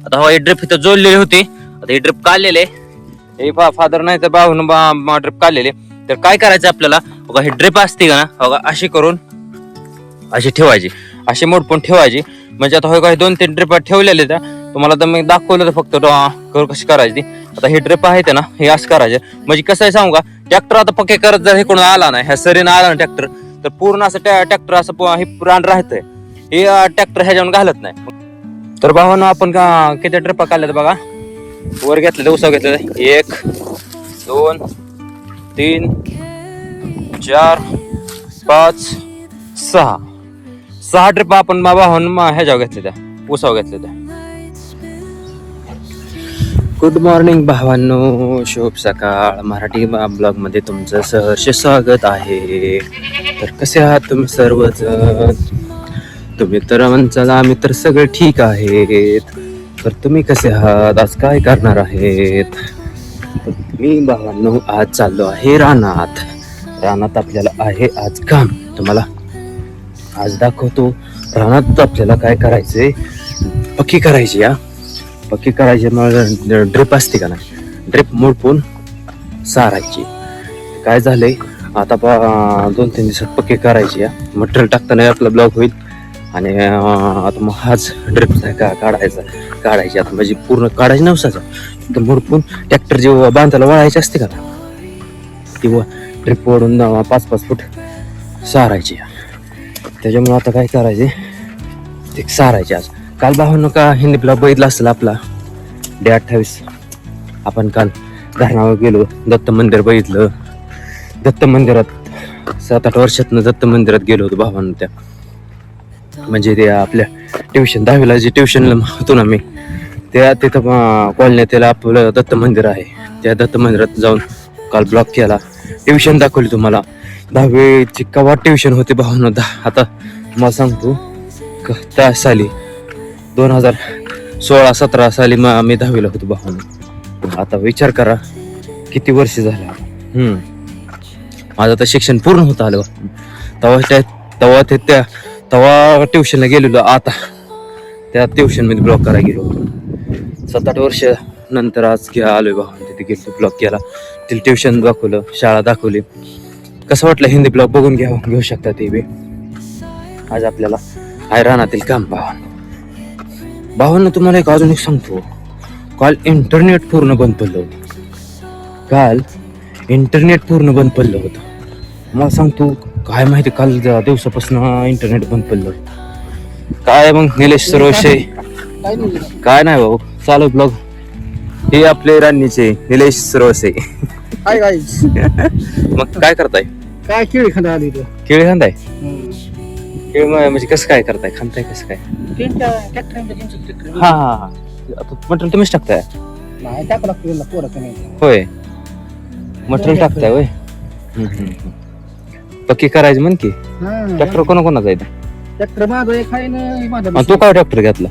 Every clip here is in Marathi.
आता हे ड्रिप इथं जोडलेले होते, आता हे ड्रिप काढलेले, हे फादर नाही तर बाहून ड्रिप काढलेले. तर काय करायचं आपल्याला, बघा हे ड्रिप असते का ना, बघा अशी करून अशी ठेवायची, अशी मोडपून ठेवायची. म्हणजे आता हे 2-3 ड्रिप ठेवलेले त्या तुम्हाला तर मी दाखवलं तर फक्त कशी करायची. आता हे ड्रिप आहे ना, हे असं करायचं. म्हणजे कसं आहे सांगू का, ट्रॅक्टर आता पक्के करत जर हे कोण आला नाही, ह्या सरीनं आला ना ट्रॅक्टर, तर पूर्ण असं ट्रॅक्टर असं हे रान राहतंय, हे ट्रॅक्टर ह्याच्यावर घालत नाही. तर भावानं आपण किती ड्रिप काढल्यात बघा, वर घेतले उसाव घेतले, 1 2 3 4 5 6 ड्रिप आपण भावानं ह्याच्यावर घेतले, त्या उसाव घेतले त्या. गुड मॉर्निंग भावांनो, शुभ सकाळ. मराठी ब्लॉग मध्ये तुमचं सहर्ष स्वागत आहे. तर कसे आहात तुम्ही सर्वजण? तुम्ही तर म्हणता आम्ही तर सगळे ठीक आहेत. तर तुम्ही कसे आहात? आज काय करणार आहेत? मी भावांनो आज चाललो आहे रानात आपल्याला आहे आज काम. तुम्हाला आज दाखवतो रानात आपल्याला काय करायचंय. पक्की करायची, पक्की करायची. मग ड्रिप असते का नाही, ड्रिप मोडपून सारायची. काय झालंय आता 2-3 दिवसात पक्की करायची. मटेरियल टाकताना आपला ब्लॉक होईल. आणि आता मग हाच ड्रिप काढायची आता, म्हणजे पूर्ण काढायची नवसाचा तर मोडपून ट्रॅक्टर जे बांधायला वळायची असते का ती ड्रिप ओढून 5-5 फूट सारायची. त्याच्यामुळे आता काय करायचे ते सारायचे. आज काल भावांनो का हिंदी ब्लॉग बघितला असेल आपला डे 28. आपण काल धरणावर गेलो, दत्त मंदिर बघितलं. दत्त मंदिरात 7-8 वर्षातनं दत्त मंदिरात गेलो होतो भावांनो. त्या म्हणजे ते आपल्या ट्युशन 10वीला जे ट्युशनला होतो ना मी, त्या तिथं कॉलनीत त्याला आपलं दत्त मंदिर आहे. त्या दत्त मंदिरात जाऊन काल ब्लॉग केला, ट्युशन दाखवली तुम्हाला. 10वीची कवा ट्युशन होती भावांनो. आता मला सांगतो त्या साली 2016-17 साली मी 10वीला होतो भावांनो. आता विचार करा किती वर्ष झालं. माझं तर शिक्षण पूर्ण होत आलं. तेव्हा ट्युशनला गेलेलो. आता त्या ट्युशन मध्ये ब्लॉक करायला गेलो होतो. 7-8 वर्ष नंतर आज आलोय भावांनो. तिथे गेलो, ब्लॉक केला, तिथे ट्युशन दाखवलं, शाळा दाखवली. कसं वाटलं हिंदी ब्लॉग बघून घेऊ शकता ते बी. आज आपल्याला आहे रानातील काम भावांनो. तुम्हाला अजून एक सांगतो, काल इंटरनेट पूर्ण बंद पडलं होतं. मला सांगतो काय माहिती, काल दिवसापासून इंटरनेट बंद पडलं. काय मग निलेश सरवशे? काय नाही भाऊ, चालू ब्लॉग. हे आपले राणीचे निलेश सरवशे. मग काय करताय? काय केळी खांदा आली तो केळी खांदाय? केळी म्हणजे कसं काय करताय, खांदाय कसं काय? हा आता मटेरियल तुम्हीच टाकताय? नाही टाकू लागतो पोराचं नाही. होय, मटेरियल टाकताय होय. पक्की करायची म्हण की. ट्रॅक्टर कोणाचा आहे? ट्रॅक्टर माझा एक आहे ना माझा. आणि तू काय ट्रॅक्टर घेतला?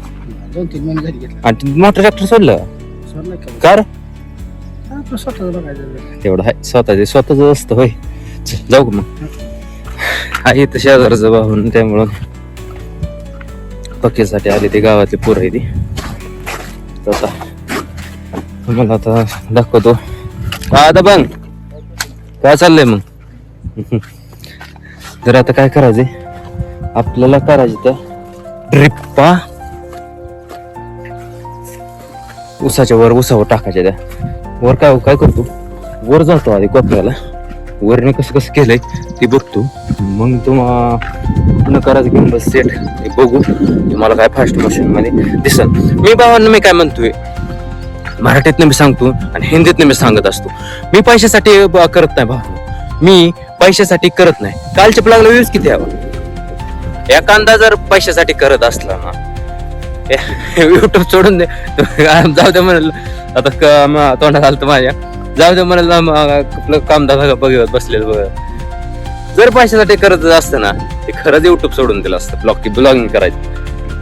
2-3 महिने झाली घेतला. आणि मोठं ट्रॅक्टर सोडलं कार? स्वतःच बघायचं तेवढं आहे, स्वतःच असतं होय. जाऊ मग. आहे तर शेजारचं भाऊन, त्यामुळं पक्कीसाठी आली ती गावातली पोरं आहे ती. मला आता दाखवतो. आता बघ काय चाललंय मग. तर आता काय करायचंय आपल्याला, करायचं त्या ड्रिप्पा उसाच्या उसावर टाकायच्या. त्या वर काय करतो, वर जातो आधी कोपऱ्याला, वरने कसं केलंय ते बघतो. मग तुम्हाला करायचं घेऊन बस सेट बघू. तुम्हाला काय फास्ट मोशन मध्ये दिसल. मी भावांना मी काय म्हणतोय, मराठीतनं मी सांगतो आणि हिंदीतनं मी सांगत असतो. मी पैशासाठी करत नाही भाऊ, मी पैशासाठी करत नाही. कालच्या ब्लॉगला व्ह्यूज किती हवा? एखादा जर पैशासाठी करत असला ना, युट्यूब सोडून दे, जाऊ दे म्हणाल. आता तोंडात आलं तर माझ्या, जाऊ दे म्हणाल आपलं कामदार बघत बसलेलं बघ. जर पैशासाठी करत असतं ना, ते खरंच युट्यूब सोडून दिलं असतं. ब्लॉगिंग करायचं.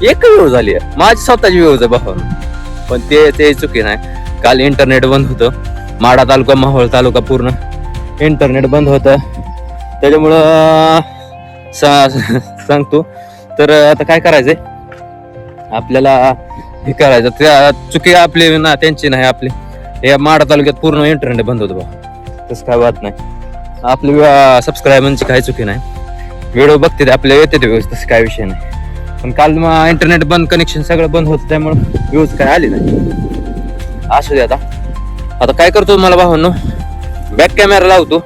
एक व्ह्यू झाली आहे माझी स्वतःची व्ह्यूज आहे भाऊ, पण ते चुकी नाही. काल इंटरनेट बंद होतं. माढा तालुका, माहोळ तालुका पूर्ण इंटरनेट बंद होतं. त्याच्यामुळं सांगतो. तर आता काय करायचंय आपल्याला, हे करायचं. त्या चुकी आपली ना त्यांची नाही, आपली या माडा तालुक्यात पूर्ण इंटरनेट बंद होतं बा. तसं काय वाद नाही. आपली सबस्क्रायबरची काही चुकी नाही. व्हिडिओ बघते ते आपल्या येते ते व्यवस्थित, तसं काय विषय नाही. पण काल इंटरनेट बंद, कनेक्शन सगळं बंद होतं, त्यामुळे व्ह्यूज काय आली नाही. असू दे. आता काय करतो मला भावांनो, बॅक कॅमेरा लावतो.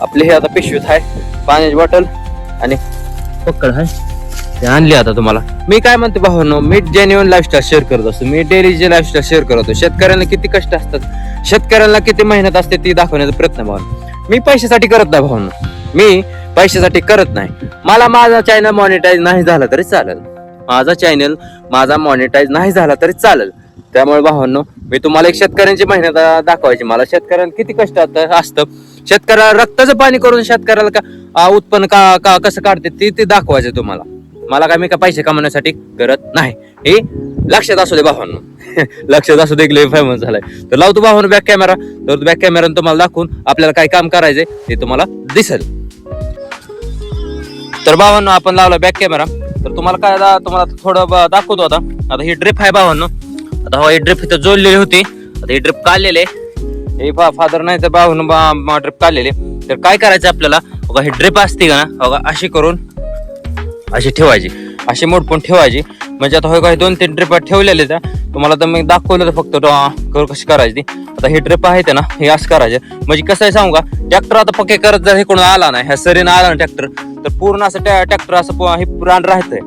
आपले हे आता पिशवीत आहे पाण्याची बॉटल आणि पक्कड आहे ते आणली. आता तुम्हाला मी काय म्हणते भावांनो, मी जेन्युइन लाईफस्टाईल शेअर करत असतो. मी डेली जे लाईफस्टाईल शेअर करतो, शेतकऱ्यांना किती कष्ट असतात, शेतकऱ्यांना किती मेहनत असते ती दाखवण्याचा प्रयत्न भावांनो. मी पैशासाठी करत नाही भावांनो, मी पैशासाठी करत नाही. मला माझा चॅनल मॉनिटाईज नाही झाला तरी चालेल, माझा मॉनिटाईज नाही झाला तरी चालेल. त्यामुळे भावांनो, मी तुम्हाला एक शेतकऱ्यांची मेहनत दाखवायची. मला शेतकऱ्यांना किती कष्ट असतं, शेतकऱ्याला रक्ताचं पाणी करून शेतकऱ्याला का उत्पन्न का कसं काढते ते दाखवायचं तुम्हाला. मला काय, मी का पैसे कमवण्यासाठी करत नाही, हे लक्षात असू दे भावांनो. लक्षात असू दे, लय फेमस झालाय. तर लावतो भावांनो बॅक कॅमेरा. तर बॅक कॅमेरा तुम्हाला दाखवून आपल्याला काय काम करायचंय ते तुम्हाला दिसेल. तर भावांनो, आपण लावला बॅक कॅमेरा. तर तुम्हाला काय, तुम्हाला थोडं दाखवतो. आता ही ड्रिप आहे भावांनो. आता ही ड्रिप इथं जोडलेली होती. आता ही ड्रिप काढलेले, हे फादर नाही तर भावांनो ड्रिप काढलेले. तर काय करायचं आपल्याला, बघा ही ड्रिप असते का ना, बघा अशी करून अशी ठेवायची, अशी मोडपून ठेवायची. म्हणजे आता काही 2-3 ड्रिप ठेवलेले त्या तुम्हाला तर मी दाखवलं फक्त कशी करायची. आता ही ड्रिप आहे ना, हे असं करायचं. म्हणजे कसं आहे सांगू का, ट्रॅक्टर आता पक्के करत जर हे कोण आला नाही, ह्या सरीनं आला ना ट्रॅक्टर, तर पूर्ण असं ट्रॅक्टर असं हे रान राहतंय.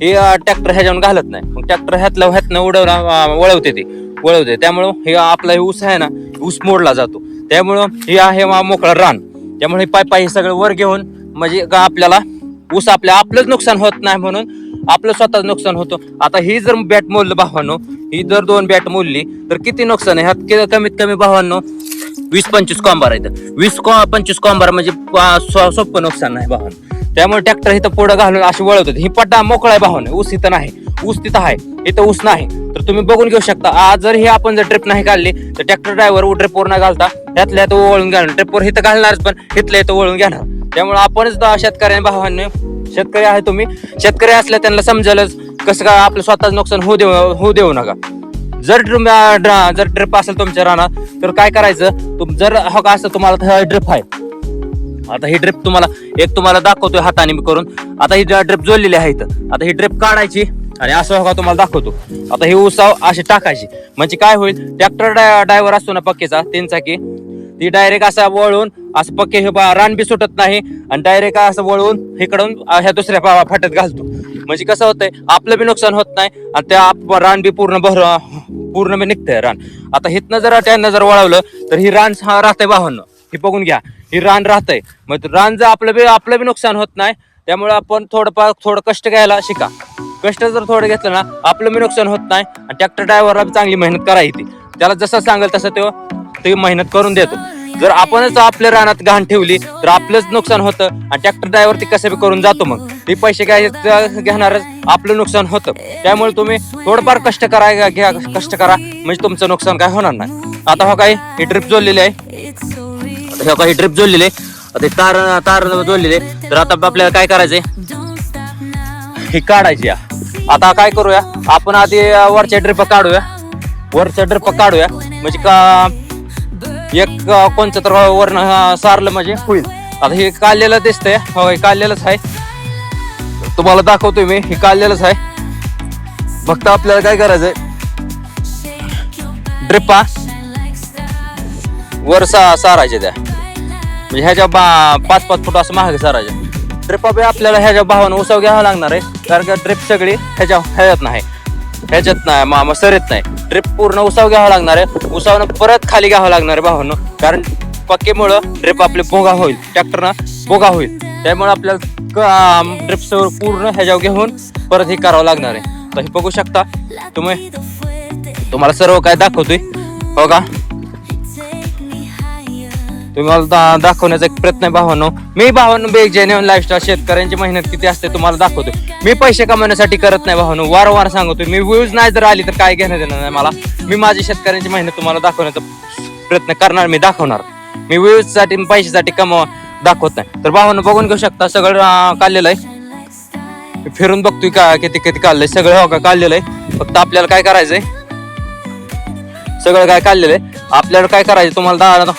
हे ट्रॅक्टर ह्याच्यावर घालत नाही, मग ट्रॅक्टर ह्यातनं वळवते. त्यामुळं हे आपला हे ऊस आहे ना, ऊस मोडला जातो. त्यामुळं हे आहे मोकळं रान. त्यामुळे पाय हे सगळं वर घेऊन, म्हणजे का आपल्याला ऊस आपलंच नुकसान होत नाही, म्हणून आपलं स्वतःच नुकसान होतं. आता ही जर बॅट मोडलं भावांनो, ही जर 2 बॅट मोडली तर किती नुकसान आहे. ह्यात कमीत कमी भावांनो 20-25 कॉम्बार आहेत. 20-25 कॉम्बार म्हणजे सोपं नुकसान नाही भावांनो. त्यामुळे ट्रॅक्टर इथं पुढं घालून अशी वळवतात. ही पट्टा मोकळा आहे भावांनो, ऊस इथं नाही, ऊस तिथं आहे, इथं ऊस नाही. तर तुम्ही बघून घेऊ शकता. आज जर हे आपण जर ड्रिप नाही काढली तर ट्रॅक्टर ड्रायव्हर ड्रिपवर न घालता ह्यातल्या तो वळून घेणार, ड्रिपवर इथं घालणारच, पण इथल्या इथं वळून घेणार. त्यामुळे आपणच शेतकऱ्यांनी भावांनो, शेतकरी आहे तुम्ही, शेतकरी असल्या त्यांना समजायलाच कसं काय आपलं स्वतःच नुकसान होऊ देऊ नका. जर ड्रिप असेल तुमच्या रानात तर काय करायचं, जर का असं तुम्हाला ड्रिप आहे. आता ही ड्रिप तुम्हाला दाखवतोय हाताने मी करून. आता ही ड्रिप जोडलेली आहे इथं. आता ही ड्रिप काढायची आणि असं तुम्हाला दाखवतो. आता ही उसाव अशी टाकायची. म्हणजे काय होईल, ट्रॅक्टर ड्रायव्हर असतो ना पक्केचा, त्यांचा की ती डायरेक्ट असा वळून असं पक्के हे रान बी सुटत नाही, आणि डायरेक्ट असं वळून इकडून ह्या दुसऱ्या फाट्यात घालतो. म्हणजे कसं होतंय, आपलं बी नुकसान होत नाही आणि त्या रान बी पूर्ण बी निघतंय रान. आता हिथनं जर त्यांना जर वळवलं तर ही रान राहतंय भावांनो, ही बघून घ्या, ही रान राहतंय. मग रान जर आपलं बी नुकसान होत नाही. त्यामुळे आपण थोडं कष्ट घ्यायला शिका. कष्ट जर थोडं घेतलं ना, आपलं बी नुकसान होत नाही आणि ट्रॅक्टर ड्रायव्हरला चांगली मेहनत करायची. त्याला जसं सांगेल तसं ते मेहनत करून देतो. जर आपणच आपल्या रानात घाण ठेवली तर आपलंच नुकसान होतं आणि ट्रॅक्टर ड्रायव्हर ते कसं बी करून जातो. मग ते पैसे काय घेणारच, आपलं नुकसान होतं. त्यामुळे तुम्ही थोडंफार कष्ट करा, म्हणजे तुमचं नुकसान काय होणार नाही. आता हो काय ही ड्रिप जोडलेली आहे, ही ड्रिप जोडलेली आहे, ते तार जोडलेले. तर आता आपल्याला काय करायचंय, ही काढायची. आता काय करूया आपण, आधी वरच्या ड्रिप काढूया. म्हणजे का एक कोणचं तर वरनं सारलं म्हणजे होईल. आता हे काढलेलं दिसतंय, हो हे काढलेलंच आहे, तुम्हाला दाखवतोय मी, हे काढलेलंच आहे. फक्त आपल्याला काय करायचंय, ड्रिपा वर सारायचे त्या, म्हणजे ह्याच्या 5-5 फूट असं महाग सारायचे. ड्रिपा बी आपल्याला ह्याच्या भावानं उसाव घ्यावं लागणार आहे, कारण का ड्रिप सगळी ह्याच्यात नाही सरीत नाही. ड्रिप पूर्ण उसाव घ्यावं लागणार आहे, उसावनं परत खाली घ्यावं लागणार आहे भावांनो. कारण पक्केमुळं ड्रिप आपले बोगा होईल, ट्रॅक्टरना बोगा होईल. त्यामुळे आपल्याला ड्रिप सवर पूर्ण ह्याच्यावर घेऊन परत हे करावं लागणार आहे. तर हे बघू शकता तुम्हाला सर्व काय दाखवतोय, हो का. तुम्हाला दाखवण्याचा एक प्रयत्न आहे भावांनो. मी भावांनो जेन्युइन लाईफस्टाईल शेतकऱ्यांची मेहनत किती असते तुम्हाला दाखवतोय. मी पैसे कमवण्यासाठी करत नाही भावांनो, वारंवार सांगतोय. मी व्ह्यूज नाही जर आली तर काय घेणं देणार नाही मला. मी माझी शेतकऱ्यांची मेहनत तुम्हाला दाखवण्याचा प्रयत्न करणार, मी दाखवणार. मी व्ह्यूज साठी पैशासाठी दाखवत नाही. तर भावांनो बघून घेऊ शकता, सगळं काढलेलं आहे. फिरून बघतोय का किती काढलंय सगळं, हो का काढलेलं आहे. फक्त आपल्याला काय करायचंय, सगळं काय काढलेलं आहे. आपल्याला काय करायचं तुम्हाला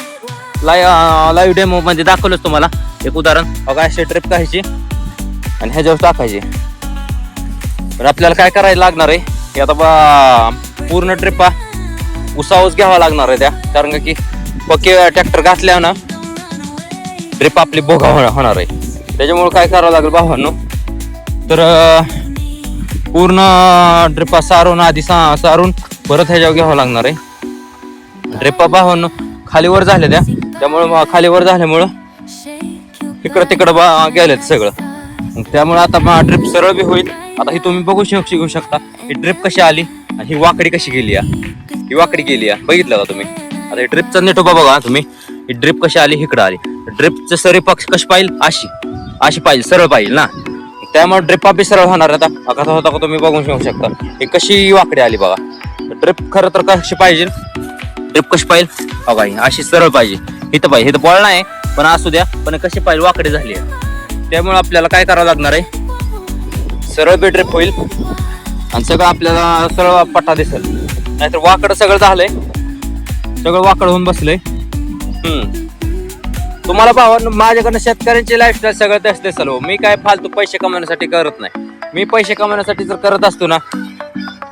लाईव्ह डेमो मध्ये दाखवलंच तुम्हाला एक उदाहरण. बघा अशी ट्रिप काढायची आणि ह्याच्यावर टाकायची. तर आपल्याला काय करायला लागणार आहे की आता पूर्ण ट्रिप उसावच घ्यावा लागणार आहे त्या, कारण की पक्के ट्रॅक्टर घातल्यावर ना ट्रिप आपली भोगा होणार आहे. त्याच्यामुळे काय करावं लागेल भावांनो, तर पूर्ण ड्रिपा सारून आधी सारून परत ह्याच्यावर घ्यावं लागणार आहे. ड्रिपा भावांनो खालीवर झाले त्यामुळे खालीवर झाल्यामुळं इकडं तिकडं गेलेत सगळं. त्यामुळे आता ड्रिप सरळ बी होईल. आता ही तुम्ही बघू शिकू शकता ही ड्रिप कशी आली आणि ही वाकडी कशी गेली, ही वाकडी गेली बघितलं का तुम्ही. आता ही ड्रिपचा नेटोबा बघा तुम्ही, ही ड्रिप कशी आली इकडं आली. ड्रिपचं सरी पक्ष कशी पाहिजे, अशी पाहिजे, सरळ पाहिजे ना. त्यामुळे ड्रिपा बी सरळ होणार. आता कसा होता का तुम्ही बघून शिकू शकता ही कशी वाकडी आली बघा. ड्रिप खरं तर कशी पाहिजे, ड्रिप कशी पाहिजे बघा, ही अशी सरळ पाहिजे. इथं पाहिजे, इथं बॉल नाही पण असू द्या, पण कशी पाहिजे वाकडी झाली आहे. त्यामुळे आपल्याला काय करावं लागणार आहे, सरळ बी ड्रिप होईल आणि सगळं आपल्याला सरळ पट्टा दिसेल. नाहीतर वाकड सगळं झालंय, सगळं वाकड होऊन बसलंय. तुम्हाला भावांनो माझ्याकडनं शेतकऱ्यांची लाईफस्टाईल सगळं तेच दिसेल. मी काय फालतू पैसे कमवण्यासाठी करत नाही. मी पैसे कमवण्यासाठी जर करत असतो ना,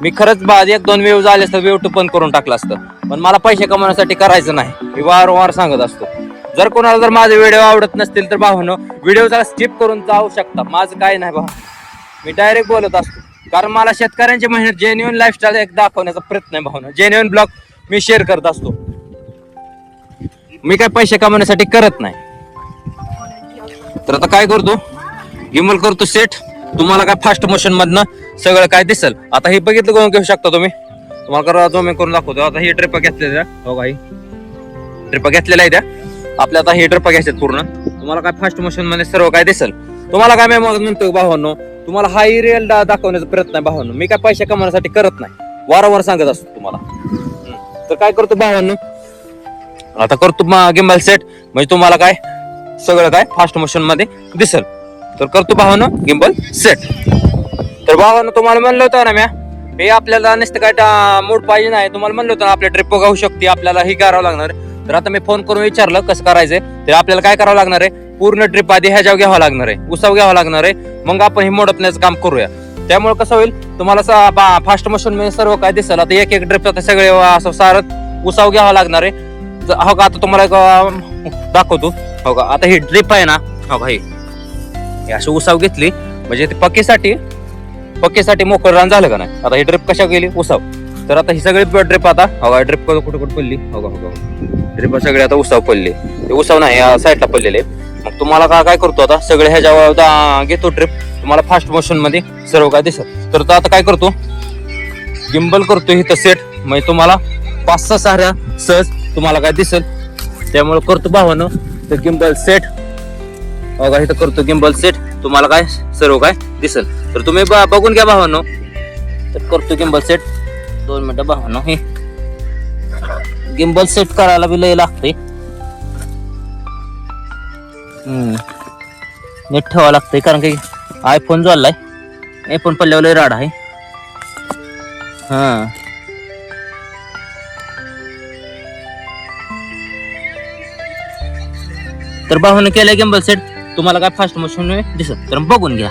मी खरंच एक दोन व्ह्यूज आले असतं, व्ह्यू पण करून टाकलं असतं. पण मला पैसे कमवण्यासाठी करायचं नाही. मी वारंवार सांगत असतो. जर कोणाला जर माझे व्हिडिओ आवडत नसतील तर भावांनो व्हिडिओ स्किप करून जाऊ शकता. माझं काय नाही भाऊ, मी डायरेक्ट बोलत असतो. कारण मला शेतकऱ्यांची मेहनत जेन्युइन लाईफस्टाईल एक दाखवण्याचा प्रयत्न आहे भावना. जेन्युइन ब्लॉग मी शेअर करत असतो. मी काय पैसे कमवण्यासाठी करत नाही. तर आता काय करतो, गिम्बल करतो सेट. तुम्हाला काय फास्ट मोशन मधनं सगळं काय दिसल. आता हे बघितलं करून घेऊ शकता तुम्ही. तुम्हाला करून दाखवतो. आता ही ट्रिपा घेतलेल्या हो काही ट्रिपा घेतलेल्या आहे त्या आपल्या. आता ही ट्रिपा घ्यायच्यात पूर्ण. तुम्हाला काय फास्ट मोशन मध्ये सर्व काय दिसल. तुम्हाला काय मी म्हणतो भावांनो, तुम्हाला हाय रिअल दाखवण्याचा प्रयत्न आहे भावांनो. मी काय पैसे कमवण्यासाठी करत नाही, वारंवार सांगत असतो तुम्हाला. तर काय करतो भावांनो, आता करतो गिम्बल सेट, म्हणजे तुम्हाला काय सगळं काय फास्ट मोशन मध्ये दिसल. तर करतो भावांनो गिम्बल सेट. तर भावांनो तुम्हाला म्हणलं होतं ना म्या, हे आपल्याला नुसतं काय मूड पाहिजे नाही. तुम्हाला म्हणलं होतं आपल्या ट्रिप गाऊ शकते, आपल्याला ही करावं लागणार. तर आता मी फोन करून विचारलं कसं करायचंय. तर आपल्याला काय करावं लागणार आहे, पूर्ण ट्रिप आधी ह्याच्यावर घ्यावं लागणार आहे, उसाव घ्यावं लागणार आहे. मग आपण हे मोडपण्याचं काम करूया. त्यामुळे कसं होईल, तुम्हाला फास्ट मोशन मध्ये सर्व काय दिसेल. आता एक एक ट्रिप आता सगळे असं सारत उसाव घ्यावा लागणार आहे. हो का, आता तुम्हाला दाखवतो. हो का, आता ही ड्रिप आहे ना, हो का, ही अशी उसाव घेतली म्हणजे ते पक्केसाठी मोकळ रान झालं का नाही. आता ही ड्रिप कशा गेली, उसाव. तर आता ही सगळी ड्रिप आता हो ड्रिप कुठे पडली, हो ड्रिप सगळे आता उसाव पडले. ते उसाव नाही साईडला पडलेले. मग तुम्हाला काय करतो, आता सगळे ह्याच्यावर घेतो ट्रिप. तुम्हाला फास्ट मोशन मध्ये सर्व काय दिसत. तर आता काय करतो, गिम्बल करतो इथं सेट, म्हणजे तुम्हाला 5-6 साऱ्या सहज तुम्हाला काय दिसेल. त्यामुळे करतो भावानं तर गिम्बल सेट. बघा इथं करतो गिम्बल सेट, तुम्हाला काय सर्व काय दिसेल. तर तुम्ही बघून घ्या भावानो. तर करतो गिम्बल सेट. 2 मिनिटं भावानो. हे गिम्बल सेट करायला बी लय लागते. नीट ठेवावं लागतंय, कारण की आयफोन जोडलाय. आयफोन पडल्यावर लय राड आहे. तर भावानं केलंय गिम्बल सेट. तुम्हाला काय फास्ट मोशन दिसत तर बघून घ्या.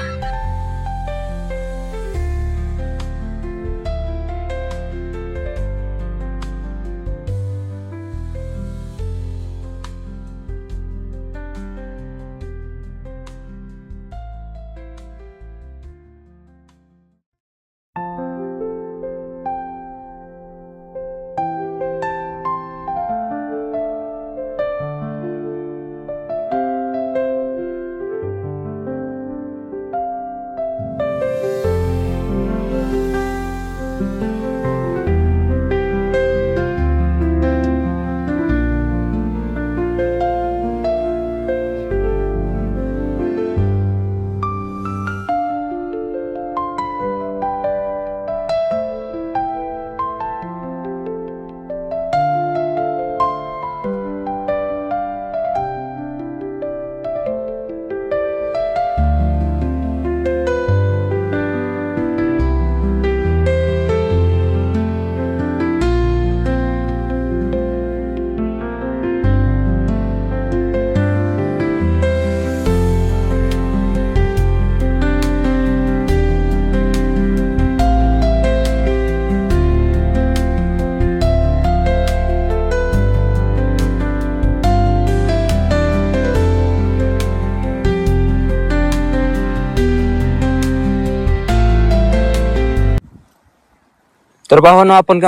तर भावानं आपण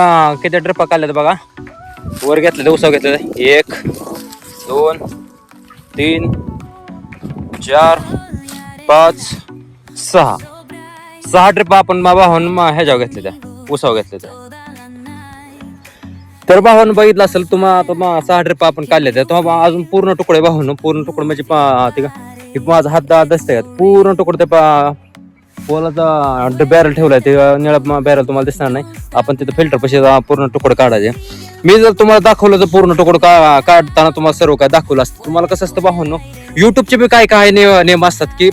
किती ट्रिपा काढल्यात बघा. वर घेतलं उसाव घेतलं 1 2 3 4 5 6 ट्रिपा आपण भावानं ह्याच्यावर घेतल्या त्या उसाव घेतल्या त्या. तर भावानं बघितलं असेल तुम्हाला 6 ट्रिपा आपण काढल्या त्या. तो अजून पूर्ण तुकडे भावानं पूर्ण तुकडे म्हणजे ते का माझा हात दसते पूर्ण तुकडे ते पोलाचा बॅरल ठेवलाय ते निळा बॅरल तुम्हाला दिसणार नाही. आपण तिथं फिल्टर पैसे पूर्ण तुकडे काढायचे. मी जर तुम्हाला दाखवलं तर पूर्ण तुकडं काढताना तुम्हाला सर्व काय दाखवलं असतं. तुम्हाला कसं असतं भावांनो युट्यूबचे बी काय नियम असतात की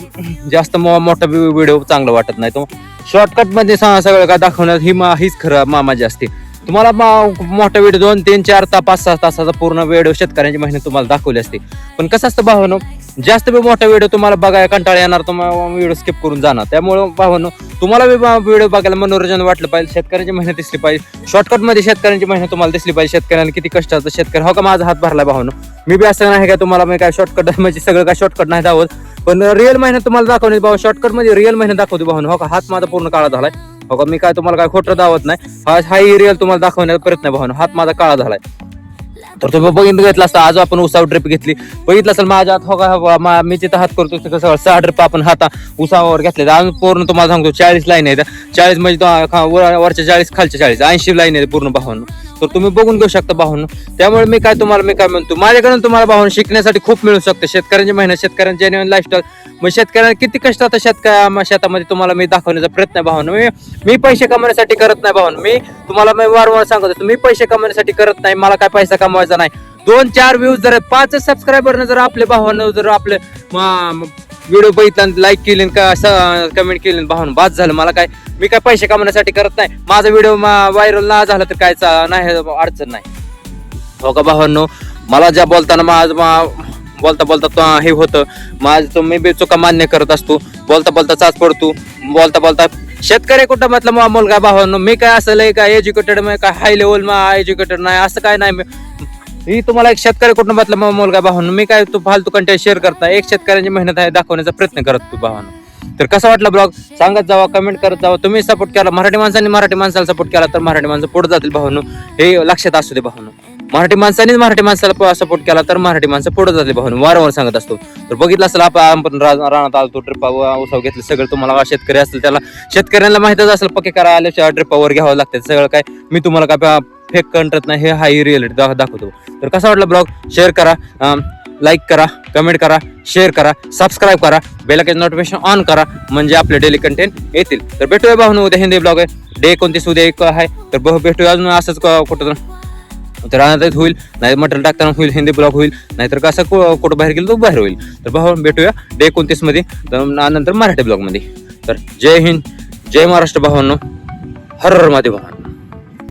जास्त मोठा व्हिडिओ चांगला वाटत नाही. तो शॉर्टकट मध्ये सगळं काय दाखवण्यात हीच खरं मजा असते. तुम्हाला मोठा व्हिडिओ 2 3 4 5 6 तासाचा पूर्ण व्हिडिओ शेतकऱ्यांची मेहनत तुम्हाला दाखवली असते. पण कसं असतं भावांनो जास्त बी मोठा व्हिडिओ तुम्हाला बघायला कंटाळा येणार. तुम्हाला व्हिडिओ स्किप करून जाणार. त्यामुळे भावांनो तुम्हाला बी व्हिडिओ बघायला मनोरंजन वाटलं पाहिजे. शेतकऱ्यांची मेहनत दिसली पाहिजे. शॉर्टकट मध्ये शेतकऱ्यांची मेहनत तुम्हाला दिसली पाहिजे. शेतकऱ्यांना किती कष्ट असतं. शेतकरी हो का माझा हात भरला भावांनो. मी बी असं नाही का तुम्हाला मी काय शॉर्टकट म्हणजे सगळं काय शॉर्टकट नाही दाखवत. पण रिअल मेहनत तुम्हाला दाखवणे भाऊ. शॉर्टकट मध्ये रिअल मेहनत दाखवते भावांनो. हो का हात माझा पूर्ण काळा झालाय. हो का मी काय तुम्हाला काय खोटं दावत नाही. हाही रिअल तुम्हाला दाखवण्याचा प्रयत्न आहे भावांनो. हात माझा काळा झालाय. तर तुम्ही बघितलं घेतला असता आज आपण उसावर ट्रिप घेतली. बघितलं असेल माझ्या हात हो का मी जिथं हात करतो कसं 6 ट्रिप आपण हात उसावर घेतले. अजून पूर्ण तुम्हाला सांगतो 40 लाईन आहेत. 40 म्हणजे वरच्या 40 खालच्या 40 80 लाईन आहे पूर्ण भावांनो. तर तुम्ही बघून घेऊ शकता भावांनो. त्यामुळे मी काय म्हणतो माझ्याकडून तुम्हाला भावांनो शिकण्यासाठी खूप मिळू शकतं. शेतकऱ्यांची मेहनत शेतकऱ्यांची जेन्युइन लाईफस्टाईल म्हणजे शेतकऱ्यांना किती कष्ट आता शेतामध्ये तुम्हाला मी दाखवण्याचा प्रयत्न आहे भावांनो. मी पैसे कमवण्यासाठी करत नाही भावांनो. मी तुम्हाला वारंवार सांगत असतो मी पैसे कमवण्यासाठी करत नाही. मला काय पैसा कमवायचा नाही. 2-4 व्ह्यूज जर 5 सबस्क्रायबरने जर आपले भावांनो जर आपले व्हिडिओ बघितला लाईक केले कमेंट केले भावांनो बाद झालं. मला काय मी काय पैसे कमवण्यासाठी करत नाही. माझा व्हिडिओ व्हायरल ना झाला तर काय नाही अडचण नाही. हो का भावांनो मला ज्या बोलताना बोलता हे होतं माझं मी बी चुका मान्य करत असतो. बोलता चाच पडतो. बोलता शेतकरी कुटुंबातला मुलगा भावांनो. मी काय असं काय एज्युकेटेड काय हाय लेवल एज्युकेटेड नाही असं काय नाही. ही तुम्हाला एक शेतकरी कुटुंबातला मुलगा भावांनो. मी काय तू फालतू कंटेंट शेअर करता. एक शेतकऱ्यांची मेहनत आहे दाखवण्याचा प्रयत्न करत तू भावांनो. तर कसा वाटला ब्लॉग सांगत जावा कमेंट करत जावा. तुम्ही सपोर्ट केला मराठी माणसाला सपोर्ट केला तर मराठी माणसं पुढे जातील भावांनो. हे लक्षात असू दे भावांनो. मराठी माणसाला सपोर्ट केला तर मराठी माणसं पुढे जाते भावांनो. वारंवार सांगत असतो. तर बघितलं असेल आपण रानात आलतो ट्रिपा उसाव घेतलं सगळं. तुम्हाला शेतकरी असेल त्याला शेतकऱ्यांना माहितच असेल पक्के करा आल्याच्या ट्रिपावर घ्यावं लागतं सगळं काय. मी तुम्हाला काय फेक कंटत नाही. हे हाय रिअलिटी दाखवतो. तर कसा वाटला ब्लॉग शेअर करा लाईक करा कमेंट करा शेअर करा सबस्क्राईब करा बेल आयकॉन नोटिफिकेशन ऑन करा म्हणजे आपले डेली कंटेंट येतील. तर भेटूया भावांनो उद्या हिंदी ब्लॉग आहे. डे 29 उद्या 1 आहे. तर भेटूया अजून असंच कुठं तर राहण्यात होईल नाही मटेरियल टाकताना होईल हिंदी ब्लॉग होईल नाहीतर कसं कुठं बाहेर गेलं तो बाहेर होईल. तर भाऊ भेटूया डे 29 मध्ये नंतर मराठी ब्लॉग मध्ये. तर जय हिंद जय महाराष्ट्र भावांनो. हर हर महादेव भावांनो.